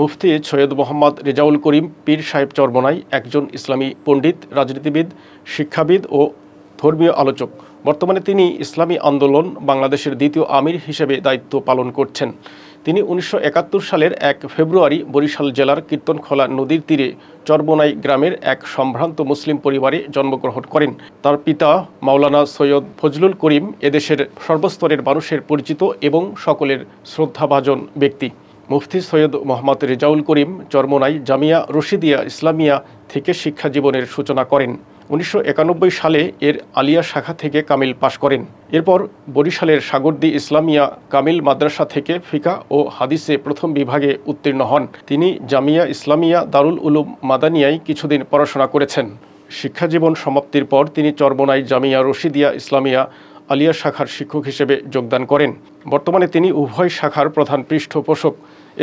মুফতি সৈয়দ মোহাম্মদ রেজাউল করিম পীর সাহেব চরমোনাই একজন ইসলামী পণ্ডিত, রাজনীতিবিদ, শিক্ষাবিদ ও ধর্মীয় আলোচক। বর্তমানে তিনি ইসলামী আন্দোলন বাংলাদেশের দ্বিতীয় আমির হিসেবে দায়িত্ব পালন করছেন। তিনি 1971 সালের 1 ফেব্রুয়ারি বরিশাল জেলার কীর্তনখোলা নদীর তীরে চরমোনাই গ্রামের এক সম্ভ্রান্ত মুসলিম পরিবারে জন্মগ্রহণ করেন। তার পিতা মাওলানা সৈয়দ ফজলুল করিম এদেশের সর্বস্তরের মানুষের পরিচিত এবং সকলের শ্রদ্ধাভাজন ব্যক্তি। মুফতি সৈয়দ মোহাম্মদ রেজাউল করিম চরমোনাই জামিয়া রশিদিয়া ইসলামিয়া থেকে শিক্ষা জীবনের সূচনা করেন। 1991 সালে এর আলিয়া শাখা থেকে কামিল পাশ করেন। এরপর বরিশালের সাগরদী ইসলামিয়া কামিল মাদ্রাসা থেকে ফিকা ও হাদিসে প্রথম বিভাগে উত্তীর্ণ হন। তিনি জামিয়া ইসলামিয়া দারুল উলুম মাদানিয়ায় কিছুদিন পড়াশোনা করেছেন। শিক্ষাজীবন সমাপ্তির পর তিনি চরমোনাই জামিয়া রশিদিয়া ইসলামিয়া আলিয়া শাখার শিক্ষক হিসেবে যোগদান করেন। বর্তমানে তিনি উভয় শাখার প্রধান পৃষ্ঠপোষক।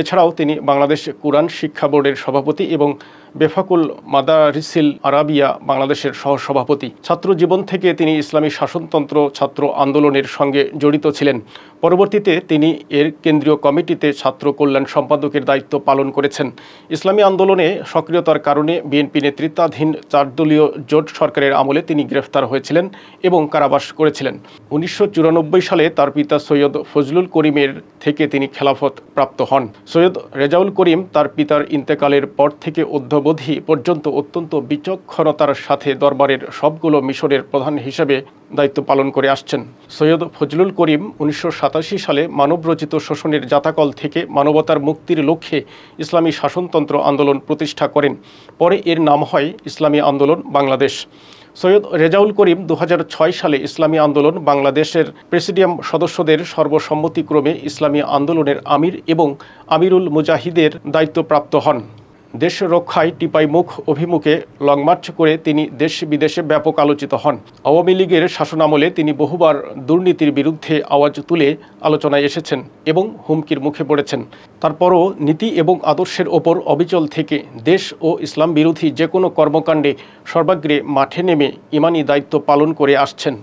এছাড়াও তিনি বাংলাদেশ কুরআন শিক্ষা বোর্ডের সভাপতি এবং বেফাকুল মাদারিসিল আরাবিয়া বাংলাদেশের সহসভাপতি। ছাত্র জীবন থেকে তিনি ইসলামী শাসনতন্ত্র ছাত্র আন্দোলনের সঙ্গে জড়িত ছিলেন। পরবর্তীতে তিনি এর কেন্দ্রীয় কমিটিতে ছাত্র কল্যাণ সম্পাদকের দায়িত্ব পালন করেছেন। ইসলামী আন্দোলনে সক্রিয়তার কারণে বিএনপি নেতৃত্বাধীন 4 দলীয় জোট সরকারের আমলে তিনি গ্রেফতার হয়েছিলেন এবং কারাবাস করেছিলেন। 1994 সালে তার পিতা সৈয়দ ফজলুল করিমের থেকে তিনি খেলাফত প্রাপ্ত হন। সৈয়দ রেজাউল করিম তার পিতার ইন্তেকালের পর থেকে অদ্যাবধি পর্যন্ত অত্যন্ত বিচক্ষণতার সাথে দরবারের সবগুলো মিশনের প্রধান হিসেবে দায়িত্ব পালন করে আসছেন। সৈয়দ ফজলুল করিম 1987 সালে মানবরচিত শোষণের জাতাকল থেকে মানবতার মুক্তির লক্ষ্যে ইসলামী শাসনতন্ত্র আন্দোলন প্রতিষ্ঠা করেন। পরে এর নাম হয় ইসলামী আন্দোলন বাংলাদেশ। সৈয়দ রেজাউল করিম 2006 সালে ইসলামী আন্দোলন বাংলাদেশের প্রেসিডিয়াম সদস্যদের সর্বসম্মতিক্রমে ইসলামী আন্দোলনের আমির এবং আমিরুল মুজাহিদের দায়িত্বপ্রাপ্ত হন। দেশ রক্ষায় টিপাইমুখ অভিমুখে লংমার্চ করে তিনি দেশ বিদেশে ব্যাপক আলোচিত হন। আওয়ামী লীগের শাসনামলে তিনি বহুবার দুর্নীতির বিরুদ্ধে আওয়াজ তুলে আলোচনায় এসেছেন এবং হুমকির মুখে পড়েছেন। তারপরও নীতি এবং আদর্শের ওপর অবিচল থেকে দেশ ও ইসলাম বিরোধী যে কোনো কর্মকাণ্ডে সর্বাগ্রে মাঠে নেমে ইমানি দায়িত্ব পালন করে আসছেন।